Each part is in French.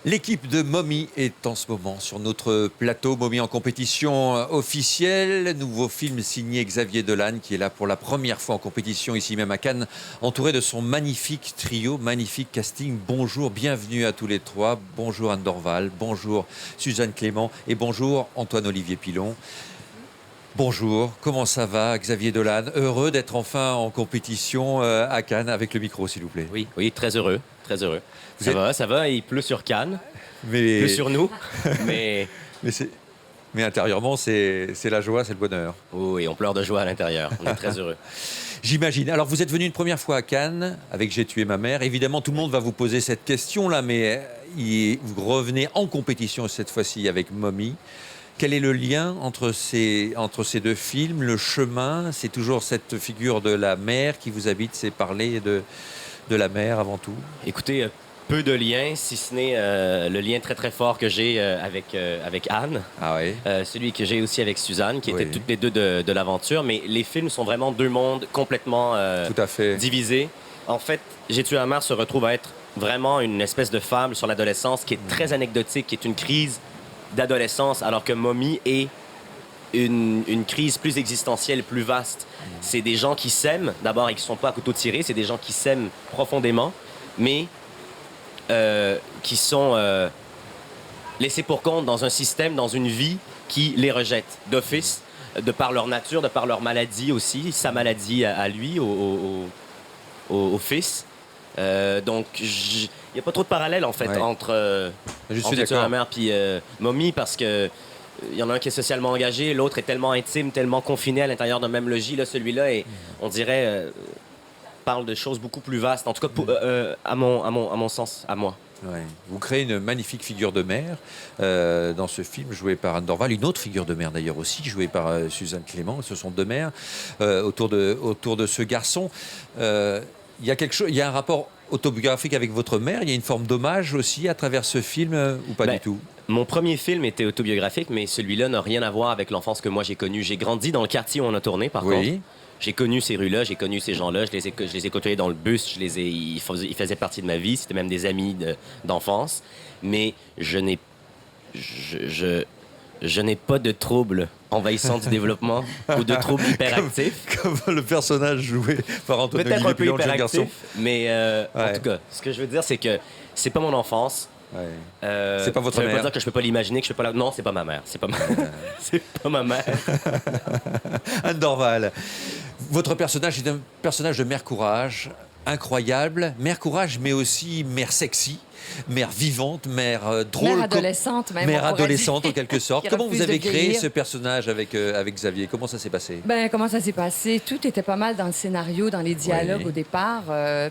L'équipe de Momy est en ce moment sur notre plateau. Momy en compétition officielle. Nouveau film signé Xavier Dolan qui est là pour la première fois en compétition ici même à Cannes, entouré de son magnifique trio, magnifique casting. Bonjour, bienvenue à tous les trois. Bonjour Anne Dorval, bonjour Suzanne Clément et bonjour Antoine-Olivier Pilon. Bonjour, comment ça va Xavier Dolan? Heureux d'être enfin en compétition à Cannes avec le micro s'il vous plaît. Oui, oui, très heureux, très heureux. Vous êtes... Ça va, il pleut sur Cannes, mais... il pleut sur nous, mais... mais intérieurement, c'est la joie, c'est le bonheur. Oui, on pleure de joie à l'intérieur, on est très heureux. J'imagine. Alors, vous êtes venu une première fois à Cannes avec J'ai tué ma mère. Évidemment, tout le monde va vous poser cette question-là, mais vous revenez en compétition cette fois-ci avec Momy. Quel est le lien entre ces deux films? Le chemin, c'est toujours cette figure de la mère qui vous habite, c'est parler de la mère avant tout? Écoutez, peu de liens, si ce n'est le lien très très fort que j'ai avec Anne. Ah oui. Celui que j'ai aussi avec Suzanne, qui Oui. étaient toutes les deux de l'aventure. Mais les films sont vraiment deux mondes complètement Tout à fait. divisés. En fait, J'ai tué ma mère se retrouve à être vraiment une espèce de fable sur l'adolescence qui est très anecdotique, qui est une crise d'adolescence, alors que Momy est une crise plus existentielle, plus vaste. C'est des gens qui s'aiment, d'abord, et qui ne sont pas à couteau tiré. C'est des gens qui s'aiment profondément, mais qui sont laissés pour compte dans un système, dans une vie qui les rejette d'office, de par leur nature, de par leur maladie aussi, sa maladie à lui, au fils. Donc, il n'y a pas trop de parallèle, en fait, Ouais. entre ma mère et Momy, parce que il y en a un qui est socialement engagé, l'autre est tellement intime, tellement confiné à l'intérieur d'un même logis. Là, celui-là, on dirait, parle de choses beaucoup plus vastes. En tout cas, à mon sens, à moi. Ouais. Vous créez une magnifique figure de mère dans ce film, jouée par Anne Dorval. Une autre figure de mère, d'ailleurs, aussi, jouée par Suzanne Clément. Ce sont deux mères autour de ce garçon. Il y a un rapport autobiographique avec votre mère. Il y a une forme d'hommage aussi à travers ce film ou pas du tout? Mon premier film était autobiographique, mais celui-là n'a rien à voir avec l'enfance que moi j'ai connue. J'ai grandi dans le quartier où on a tourné, par contre. J'ai connu ces rues-là, j'ai connu ces gens-là, je les ai côtoyés dans le bus, ils faisaient partie de ma vie, c'était même des amis d'enfance. Mais je n'ai pas de troubles envahissants du développement ou de troubles hyperactifs. Comme le personnage joué par Antoine Peut-être un peu Pilon, le jeune garçon. hyperactif, mais en tout cas, ce que je veux dire, c'est que c'est pas mon enfance. Ouais. C'est pas votre ça veut mère. pas dire que je peux pas l'imaginer, que je peux pas Non, c'est pas ma mère. C'est pas ma mère. Anne Dorval, votre personnage est un personnage de mère courage, incroyable. Mère courage, mais aussi mère sexy, mère vivante, mère drôle. Mère adolescente, même. Mère adolescente, en quelque sorte. Comment vous avez créé vieillir. ce personnage avec Xavier? Comment ça s'est passé? Comment ça s'est passé? Tout était pas mal dans le scénario, dans les dialogues Oui. au départ.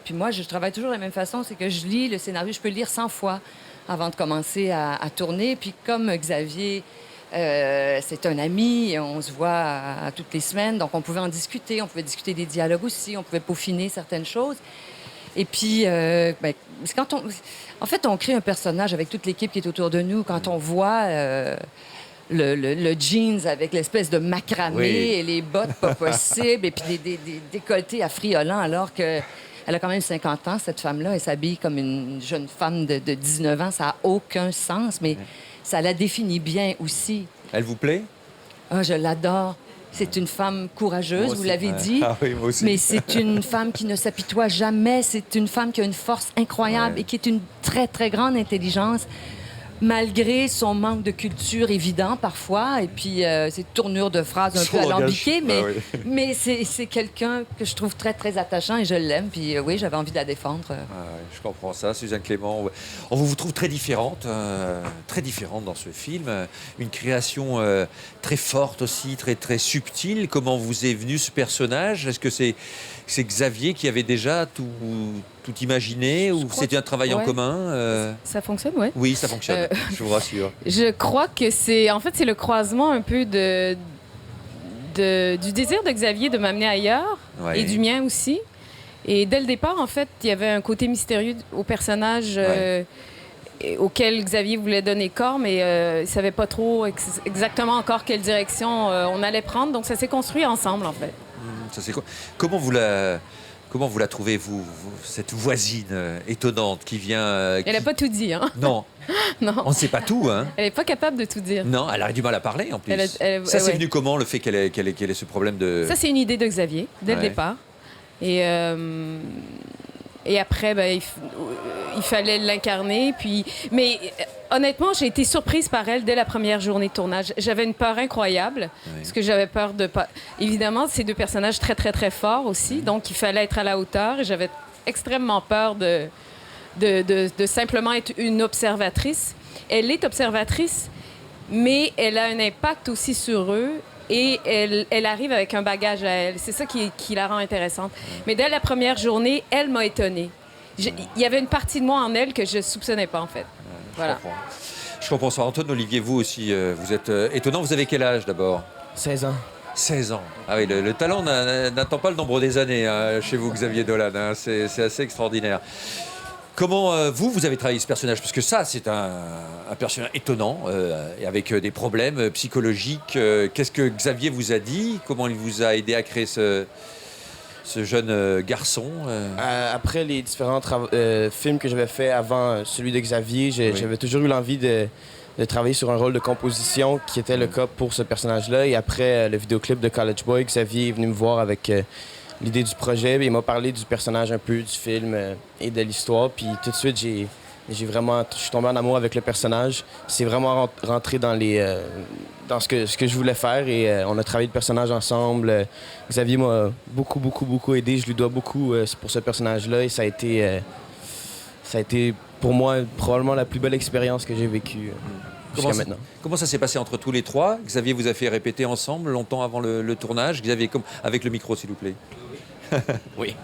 Puis moi, je travaille toujours de la même façon, c'est que je lis le scénario, je peux le lire 100 fois avant de commencer à tourner. Puis comme Xavier, c'est un ami, on se voit à toutes les semaines, donc on pouvait en discuter, on pouvait discuter des dialogues aussi, on pouvait peaufiner certaines choses. Et puis, c'est en fait, on crée un personnage avec toute l'équipe qui est autour de nous. Quand on voit le jeans avec l'espèce de macramé et les bottes pas possibles, et puis des décolletés affriolants, alors que elle a quand même 50 ans, cette femme-là. Elle s'habille comme une jeune femme de 19 ans. Ça n'a aucun sens, mais ça la définit bien aussi. Elle vous plaît? Ah, je l'adore. C'est une femme courageuse, vous l'avez dit. Ah oui, moi aussi. Mais c'est une femme qui ne s'apitoie jamais. C'est une femme qui a une force incroyable et qui est une très, très grande intelligence, malgré son manque de culture évident parfois, et puis ses tournures de phrases un peu alambiquées, mais c'est quelqu'un que je trouve très, très attachant et je l'aime. Puis oui, j'avais envie de la défendre. Je comprends ça, Suzanne Clément. On vous trouve très différente dans ce film. Une création très forte aussi, très, très subtile. Comment vous est venu ce personnage? Est-ce que c'est Xavier qui avait déjà tout imaginé ou c'était un travail en commun? Ça fonctionne, oui. Oui, ça fonctionne, je vous rassure. Je crois que c'est le croisement un peu du désir de Xavier de m'amener ailleurs et du mien aussi. Et dès le départ, en fait, il y avait un côté mystérieux au personnage auquel Xavier voulait donner corps, mais il ne savait pas trop exactement encore quelle direction on allait prendre. Donc, ça s'est construit ensemble, en fait. Ça, c'est quoi? Comment Comment vous la trouvez, cette voisine étonnante qui vient... Elle n'a pas tout dit, hein? Non. Non. On ne sait pas tout, hein? Elle n'est pas capable de tout dire. Non, elle a du mal à parler, en plus. Ça, c'est venu comment, le fait qu'elle ait ce problème de... Ça, c'est une idée de Xavier, dès le départ. Et après, ben, il fallait l'incarner. Mais honnêtement, j'ai été surprise par elle dès la première journée de tournage. J'avais une peur incroyable, parce que j'avais peur de pas... Évidemment, c'est deux personnages très, très, très forts aussi, donc il fallait être à la hauteur. Et j'avais extrêmement peur de simplement être une observatrice. Elle est observatrice, mais elle a un impact aussi sur eux. Et elle arrive avec un bagage à elle. C'est ça qui la rend intéressante. Mais dès la première journée, elle m'a étonnée. Il y avait une partie de moi en elle que je ne soupçonnais pas, en fait. Voilà. Je comprends ça. Antoine, Olivier, vous aussi, vous êtes étonnant. Vous avez quel âge, d'abord? 16 ans. 16 ans. Ah oui, le talent n'attend pas le nombre des années chez vous, Xavier Dolan. C'est assez extraordinaire. Comment vous avez travaillé ce personnage? Parce que ça, c'est un personnage étonnant, et avec des problèmes psychologiques. Qu'est-ce que Xavier vous a dit? Comment il vous a aidé à créer ce jeune garçon? Après les différents films que j'avais fait avant celui de Xavier, j'avais toujours eu l'envie de travailler sur un rôle de composition qui était le cas pour ce personnage-là. Et après le vidéoclip de College Boy, Xavier est venu me voir avec... l'idée du projet, il m'a parlé du personnage un peu, du film et de l'histoire. Puis tout de suite, je suis tombé en amour avec le personnage. C'est vraiment rentré dans ce que je voulais faire et on a travaillé le personnage ensemble. Xavier m'a beaucoup, beaucoup, beaucoup aidé. Je lui dois beaucoup pour ce personnage-là et ça a été pour moi probablement la plus belle expérience que j'ai vécue jusqu'à maintenant. Comment ça s'est passé entre tous les trois? Xavier vous a fait répéter ensemble longtemps avant le tournage. Xavier, avec le micro, s'il vous plaît. Oui.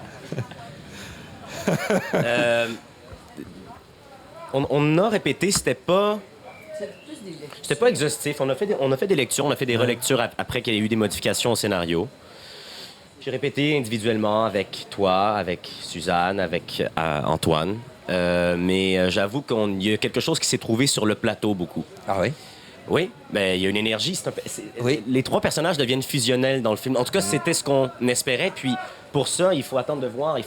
On a répété, c'était pas exhaustif. On a fait des lectures, on a fait des relectures après qu'il y ait eu des modifications au scénario. J'ai répété individuellement avec toi, avec Suzanne, avec Antoine. Mais j'avoue qu'il y a quelque chose qui s'est trouvé sur le plateau beaucoup. Ah oui? Oui, mais il y a une énergie. Oui. Les trois personnages deviennent fusionnels dans le film. En tout cas, c'était ce qu'on espérait. Puis pour ça, il faut attendre de voir.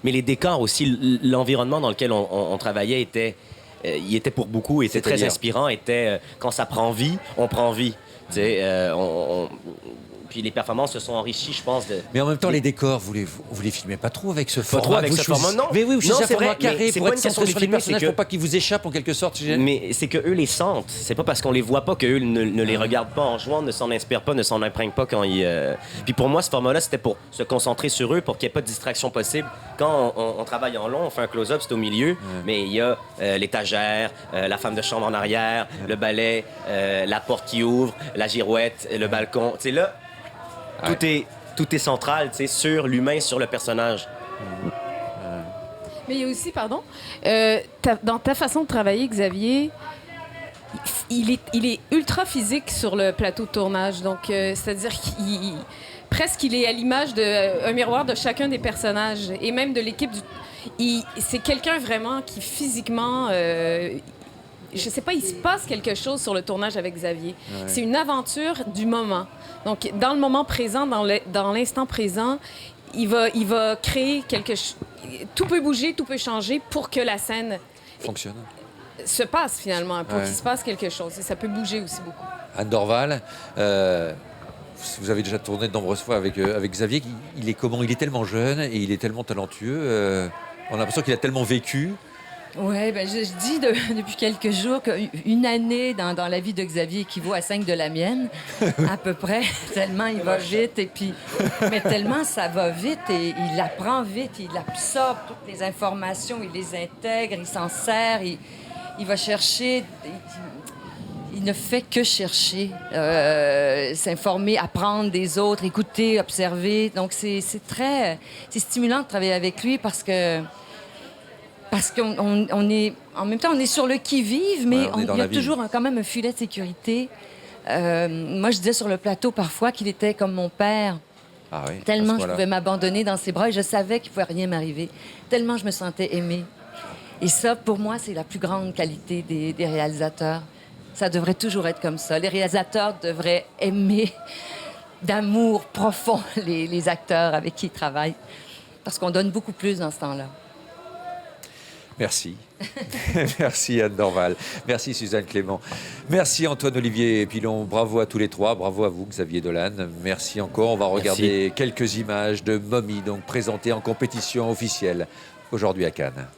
Mais les décors aussi, l'environnement dans lequel on travaillait était pour beaucoup, était très inspirant. Quand ça prend vie, on prend vie. Tu sais, puis les performances se sont enrichies, je pense. Mais en même temps, les décors, vous les filmez pas trop avec ce format. Pas trop avec ce format, non. Mais oui, c'est un format carré pour pour être centré sur les personnages, pour pas qu'ils vous échappent en quelque sorte. Mais c'est qu'eux les sentent. C'est pas parce qu'on les voit pas qu'eux ne les regardent pas en jouant, ne s'en inspirent pas, ne s'en imprègnent pas quand ils... Puis pour moi, ce format-là, c'était pour se concentrer sur eux, pour qu'il n'y ait pas de distraction possible. Quand on travaille en long, on fait un close-up, c'est au milieu, mais il y a l'étagère, la femme de chambre en arrière, le balai, la porte qui ouvre, la girouette, le balcon. Tu sais, là... Tout est central, tu sais, sur l'humain, sur le personnage. Mais il y a aussi, dans ta façon de travailler, Xavier, il est ultra physique sur le plateau de tournage. Donc, c'est-à-dire qu'il est à l'image d'un miroir de chacun des personnages et même de l'équipe. C'est quelqu'un vraiment qui physiquement... je sais pas, il se passe quelque chose sur le tournage avec Xavier. Ouais. C'est une aventure du moment. Donc, dans le moment présent, dans l'instant présent, il va créer quelque chose. Tout peut bouger, tout peut changer pour que la scène fonctionne. Se passe finalement, pour qu'il se passe quelque chose. Et ça peut bouger aussi beaucoup. Anne Dorval, vous avez déjà tourné de nombreuses fois avec Xavier. Il est comment? Il est tellement jeune et il est tellement talentueux. On a l'impression qu'il a tellement vécu. Oui, ben je dis depuis quelques jours qu'une année dans la vie de Xavier équivaut à 5 de la mienne, à peu près, tellement il va vite. Mais tellement ça va vite et il apprend vite, il absorbe toutes les informations, il les intègre, il s'en sert, il va chercher... Il ne fait que chercher, s'informer, apprendre des autres, écouter, observer. Donc c'est stimulant de travailler avec lui parce qu'on est, en même temps, on est sur le qui-vive, mais il y a toujours quand même un filet de sécurité. Moi, je disais sur le plateau parfois qu'il était comme mon père. Ah oui, tellement je pouvais m'abandonner dans ses bras et je savais qu'il ne pouvait rien m'arriver. Tellement je me sentais aimée. Et ça, pour moi, c'est la plus grande qualité des réalisateurs. Ça devrait toujours être comme ça. Les réalisateurs devraient aimer d'amour profond les acteurs avec qui ils travaillent. parce qu'on donne beaucoup plus dans ce temps-là. Merci. Merci Anne Dorval. Merci Suzanne Clément. Merci Antoine-Olivier Pilon. Bravo à tous les trois. Bravo à vous Xavier Dolan. Merci encore. On va regarder quelques images de Mommy, donc présentées en compétition officielle aujourd'hui à Cannes.